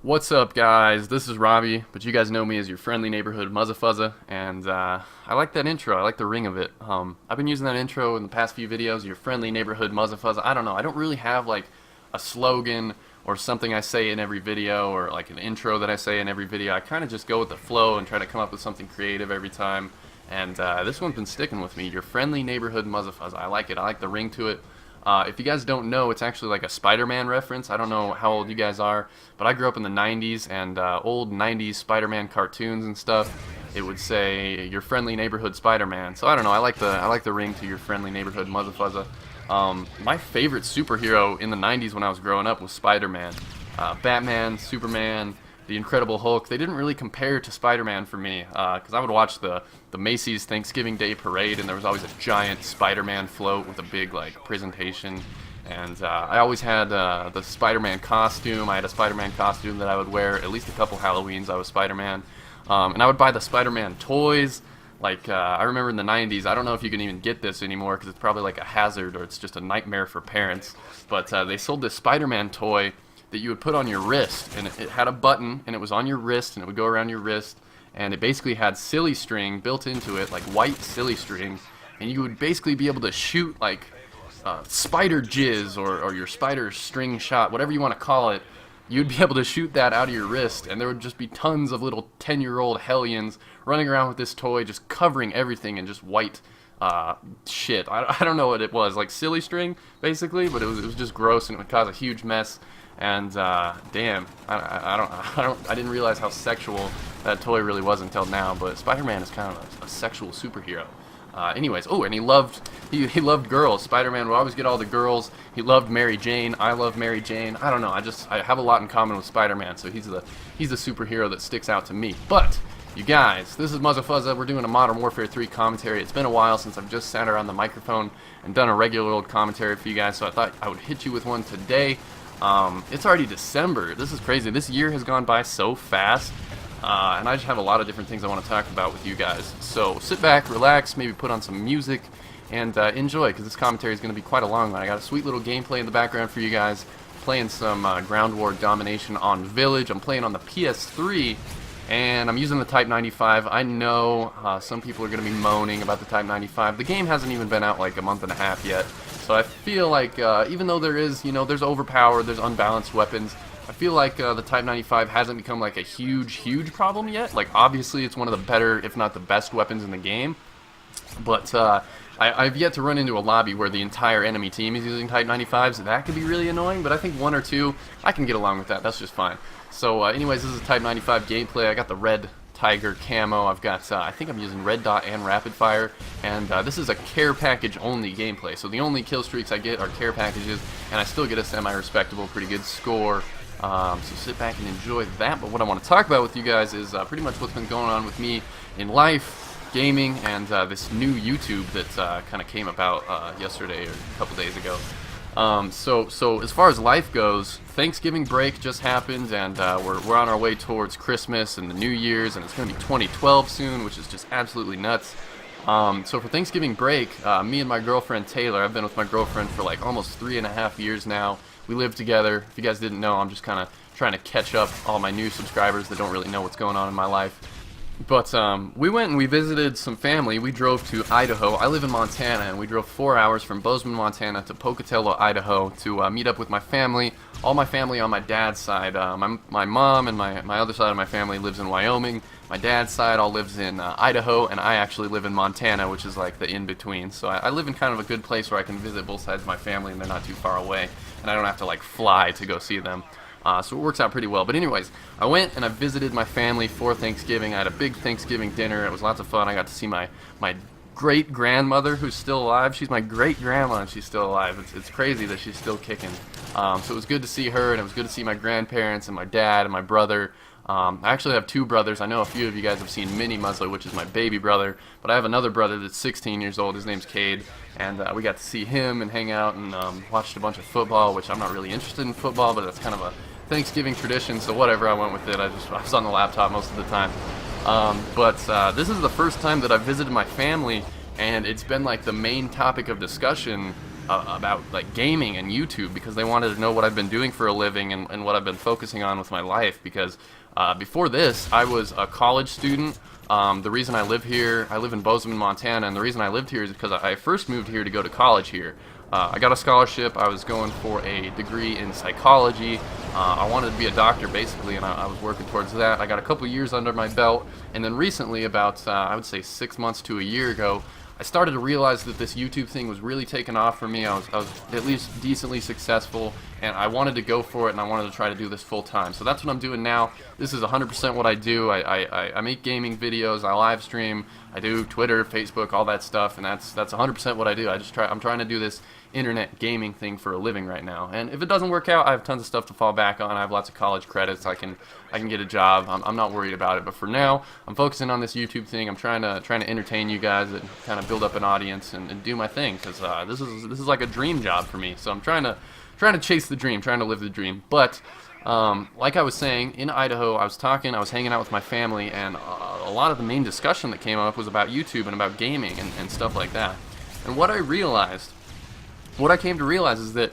What's up, guys? This is Robbie, but you guys know me as your friendly neighborhood Muzzafuzza, and I like that intro. I like the ring of it. I've been using that intro in the past few videos, your friendly neighborhood Muzzafuzza. I don't know. I don't really have like a slogan or something I say in every video or like an intro that I say in every video. I kind of just go with the flow and try to come up with something creative every time. And this one's been sticking with me. Your friendly neighborhood Muzzafuzza. I like it. I like the ring to it. If you guys don't know, it's actually like a Spider-Man reference. I don't know how old you guys are, but I grew up in the 90s, and old 90s Spider-Man cartoons and stuff, it would say your friendly neighborhood Spider-Man. So I don't know, I like the ring to your friendly neighborhood Muzzafuzza. My favorite superhero in the 90s when I was growing up was Spider-Man. Batman, Superman, the Incredible Hulk, they didn't really compare to Spider-Man for me, because I would watch the Macy's Thanksgiving Day Parade, and there was always a giant Spider-Man float with a big, like, presentation, and I always had the Spider-Man costume. I had a Spider-Man costume that I would wear at least a couple Halloweens. I was Spider-Man, and I would buy the Spider-Man toys. Like, I remember in the 90s, I don't know if you can even get this anymore, because it's probably like a hazard, or it's just a nightmare for parents, but they sold this Spider-Man toy that you would put on your wrist, and it had a button, and it was on your wrist, and it would go around your wrist, and it basically had silly string built into it, like white silly string, and you would basically be able to shoot like spider jizz or your spider string shot, whatever you want to call it. You'd be able to shoot that out of your wrist, and there would just be tons of little 10-year-old hellions running around with this toy, just covering everything in just white shit. I don't know what it was, like silly string, basically, but it was just gross, and it would cause a huge mess. And damn, I didn't realize how sexual that toy really was until now. But Spider-Man is kind of a sexual superhero. Anyways, oh, and he loved girls. Spider-Man would always get all the girls. He loved Mary Jane. I love Mary Jane. I don't know. I have a lot in common with Spider-Man, so he's the superhero that sticks out to me. But you guys, this is Muzzafuzza. We're doing a Modern Warfare 3 commentary. It's been a while since I've just sat around the microphone and done a regular old commentary for you guys, so I thought I would hit you with one today. It's already December. This is crazy. This year has gone by so fast, and I just have a lot of different things I want to talk about with you guys. So sit back, relax, maybe put on some music, and enjoy, because this commentary is going to be quite a long one. I got a sweet little gameplay in the background for you guys, playing some Ground War Domination on Village. I'm playing on the PS3, and I'm using the Type 95. I know some people are going to be moaning about the Type 95. The game hasn't even been out like a month and a half yet. So I feel like, even though there is, there's overpowered, there's unbalanced weapons, I feel like the Type 95 hasn't become like a huge problem yet. Like, obviously it's one of the better, if not the best weapons in the game, but I've yet to run into a lobby where the entire enemy team is using Type 95s. That could be really annoying, but I think one or two, I can get along with that. That's just fine. So anyways, this is Type 95 gameplay. I got the red Tiger camo. I've got, I think I'm using red dot and rapid fire, and this is a care package only gameplay, so the only kill streaks I get are care packages, and I still get a semi-respectable, pretty good score, so sit back and enjoy that. But what I want to talk about with you guys is pretty much what's been going on with me in life, gaming, and this new YouTube that kind of came about yesterday or a couple days ago. So as far as life goes, Thanksgiving break just happened, and we're on our way towards Christmas and the New Year's, and it's going to be 2012 soon, which is just absolutely nuts. So for Thanksgiving break, me and my girlfriend Taylor, I've been with my girlfriend for like almost 3.5 years now. We live together. If you guys didn't know, I'm just kind of trying to catch up all my new subscribers that don't really know what's going on in my life. But we went and we visited some family. We drove to Idaho. I live in Montana, and we drove 4 hours from Bozeman, Montana to Pocatello, Idaho to meet up with my family. All my family on my dad's side. My mom and my other side of my family lives in Wyoming. My dad's side all lives in Idaho, and I actually live in Montana, which is like the in-between. So I live in kind of a good place where I can visit both sides of my family, and they're not too far away, and I don't have to like fly to go see them. So it works out pretty well. But anyways, I went and I visited my family for Thanksgiving. I had a big Thanksgiving dinner. It was lots of fun. I got to see my great-grandmother, who's still alive. She's my great-grandma, and she's still alive. It's crazy that she's still kicking. So it was good to see her, and it was good to see my grandparents and my dad and my brother. I actually have two brothers. I know a few of you guys have seen Mini Muzzler, which is my baby brother, but I have another brother that's 16 years old. His name's Cade, and we got to see him and hang out and watched a bunch of football, which I'm not really interested in football, but it's kind of a Thanksgiving tradition, so whatever, I went with it. I was on the laptop most of the time. But this is the first time that I've visited my family, and it's been like the main topic of discussion about like gaming and YouTube because they wanted to know what I've been doing for a living and what I've been focusing on with my life. Because before this, I was a college student. The reason I live here, I live in Bozeman, Montana, and the reason I lived here is because I first moved here to go to college here. I got a scholarship. I was going for a degree in psychology. I wanted to be a doctor, basically, and I was working towards that. I got a couple years under my belt, and then recently, about, I would say 6 months to a year ago, I started to realize that this YouTube thing was really taking off for me. I was at least decently successful, and I wanted to go for it, and I wanted to try to do this full time. So that's what I'm doing now. This is 100% what I do. I make gaming videos, I live stream, I do Twitter, Facebook, all that stuff, and that's 100% what I do. I'm trying to do this internet gaming thing for a living right now. And if it doesn't work out, I have tons of stuff to fall back on. I have lots of college credits. I can get a job. I'm not worried about it. But for now, I'm focusing on this YouTube thing. I'm trying to entertain you guys and kind of build up an audience and do my thing, because this is like a dream job for me. So I'm trying to chase the dream, trying to live the dream. But like I was saying, in Idaho, I was hanging out with my family, and a lot of the main discussion that came up was about YouTube and about gaming and stuff like that. And what I came to realize is that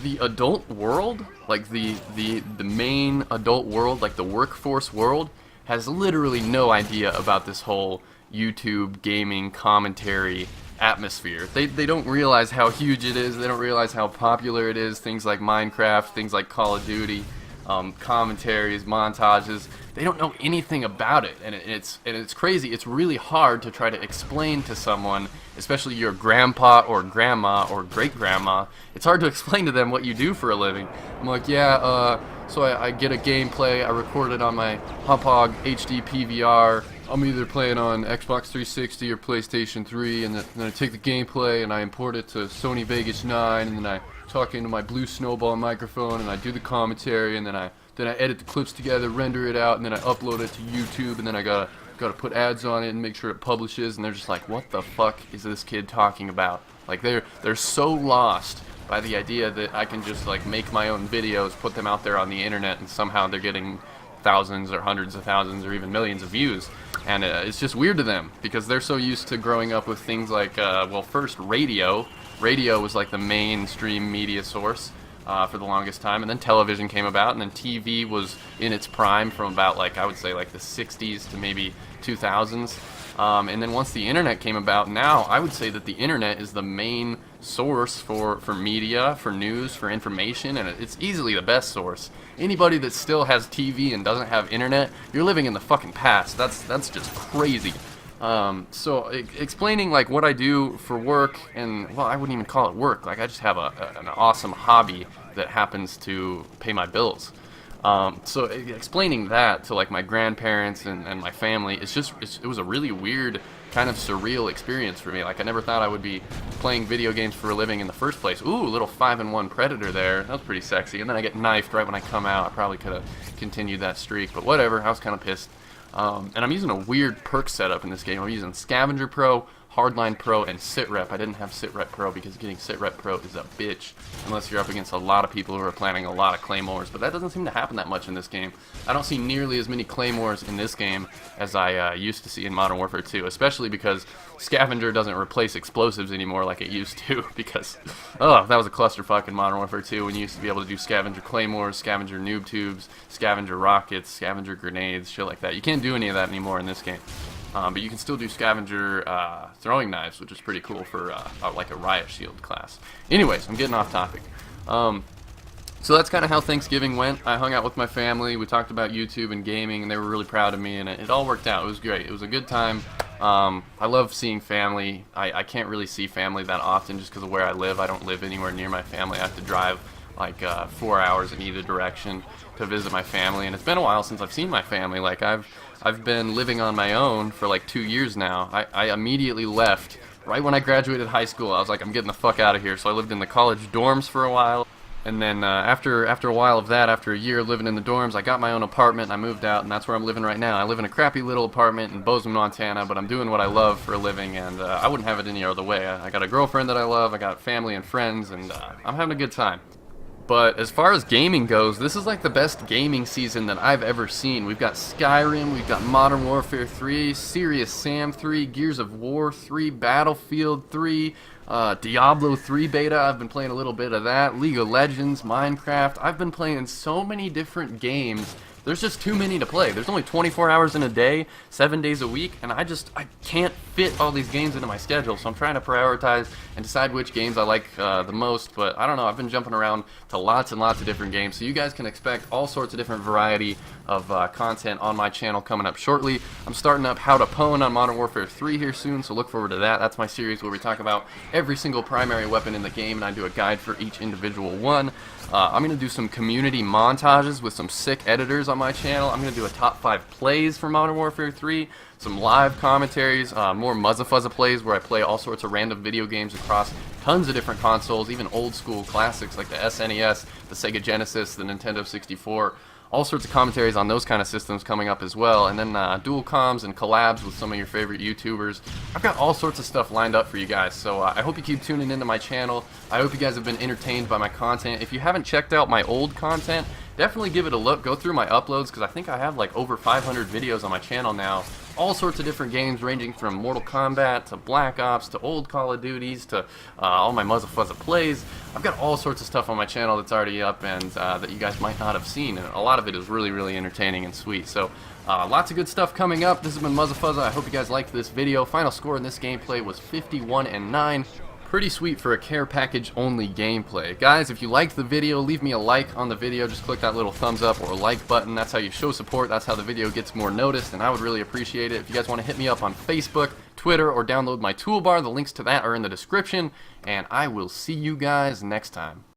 the adult world, like the main adult world, like the workforce world, has literally no idea about this whole YouTube gaming commentary atmosphere. They don't realize how huge it is. They don't realize how popular it is. Things like Minecraft, things like Call of Duty, commentaries, montages. They don't know anything about it, and it's crazy. It's really hard to try to explain to someone, especially your grandpa or grandma or great-grandma. It's hard to explain to them what you do for a living. I'm like, yeah, so I get a gameplay, I record it on my Hauppauge HD PVR. I'm either playing on Xbox 360 or PlayStation 3, and then I take the gameplay and I import it to Sony Vegas 9, and then I talk into my Blue Snowball microphone, and I do the commentary, and then I edit the clips together, render it out, and then I upload it to YouTube, and then I gotta put ads on it and make sure it publishes. And they're just like, what the fuck is this kid talking about? Like, they're so lost by the idea that I can just like make my own videos, put them out there on the internet, and somehow they're getting thousands or hundreds of thousands or even millions of views. And it's just weird to them because they're so used to growing up with things like, well, first radio. Radio was like the mainstream media source for the longest time, and then television came about, and then TV was in its prime from about, like, I would say like the 60s to maybe 2000s. And then once the internet came about, now I would say that the internet is the main source for media, for news, for information, and it's easily the best source. Anybody that still has TV and doesn't have internet, you're living in the fucking past. That's just crazy. So explaining like what I do for work, and well, I wouldn't even call it work. Like, I just have an awesome hobby that happens to pay my bills. So explaining that to like my grandparents and my family, it was a really weird, kind of surreal experience for me. Like, I never thought I would be playing video games for a living in the first place. Ooh, little 5-in-1 Predator there. That was pretty sexy. And then I get knifed right when I come out. I probably could have continued that streak, but whatever. I was kind of pissed. And I'm using a weird perk setup in this game. I'm using Scavenger Pro, Hardline Pro, and Sitrep. I didn't have Sitrep Pro because getting Sitrep Pro is a bitch unless you're up against a lot of people who are planning a lot of claymores, but that doesn't seem to happen that much in this game. I don't see nearly as many claymores in this game as I used to see in Modern Warfare 2, especially because Scavenger doesn't replace explosives anymore like it used to, because, oh, that was a clusterfuck in Modern Warfare 2 when you used to be able to do Scavenger claymores, Scavenger noob tubes, Scavenger rockets, Scavenger grenades, shit like that. You can't do any of that anymore in this game. But you can still do Scavenger throwing knives, which is pretty cool for like a Riot Shield class. Anyways, I'm getting off topic. So that's kind of how Thanksgiving went. I hung out with my family. We talked about YouTube and gaming, and they were really proud of me, and it all worked out. It was great. It was a good time. I love seeing family. I can't really see family that often just because of where I live. I don't live anywhere near my family. I have to drive like 4 hours in either direction to visit my family, and it's been a while since I've seen my family. Like, I've been living on my own for like 2 years now. I immediately left right when I graduated high school. I was like, I'm getting the fuck out of here. So I lived in the college dorms for a while, and then after a while of that, after a year living in the dorms, I got my own apartment and I moved out, and that's where I'm living right now. I live in a crappy little apartment in Bozeman, Montana, but I'm doing what I love for a living, and I wouldn't have it any other way. I got a girlfriend that I love, I got family and friends, and I'm having a good time. But as far as gaming goes, this is like the best gaming season that I've ever seen. We've got Skyrim, we've got Modern Warfare 3, Serious Sam 3, Gears of War 3, Battlefield 3, Diablo 3 beta, I've been playing a little bit of that. League of Legends, Minecraft. I've been playing so many different games. There's just too many to play. There's only 24 hours in a day, 7 days a week, and I can't fit all these games into my schedule, so I'm trying to prioritize and decide which games I like the most. But I don't know, I've been jumping around to lots and lots of different games, so you guys can expect all sorts of different variety of content on my channel coming up shortly. I'm starting up How to Pwn on Modern Warfare 3 here soon, so look forward to that. That's my series where we talk about every single primary weapon in the game, and I do a guide for each individual one. I'm going to do some community montages with some sick editors on my channel. I'm going to do a top 5 plays for Modern Warfare 3, some live commentaries, more Muzzafuzza plays where I play all sorts of random video games across tons of different consoles, even old school classics like the SNES, the Sega Genesis, the Nintendo 64. All sorts of commentaries on those kind of systems coming up as well, and then dual comms and collabs with some of your favorite YouTubers. I've got all sorts of stuff lined up for you guys, so I hope you keep tuning into my channel. I hope you guys have been entertained by my content. If you haven't checked out my old content, definitely give it a look. Go through my uploads, because I think I have like over 500 videos on my channel now. All sorts of different games ranging from Mortal Kombat to Black Ops to old Call of Duties to all my Muzzafuzza plays. I've got all sorts of stuff on my channel that's already up and that you guys might not have seen, and a lot of it is really, really entertaining and sweet. So lots of good stuff coming up. This has been Muzzafuzza. I hope you guys liked this video. Final score in this gameplay was 51-9. Pretty sweet for a care package only gameplay. Guys, if you liked the video, leave me a like on the video. Just click that little thumbs up or like button. That's how you show support. That's how the video gets more noticed, and I would really appreciate it. If you guys want to hit me up on Facebook, Twitter, or download my toolbar, the links to that are in the description, and I will see you guys next time.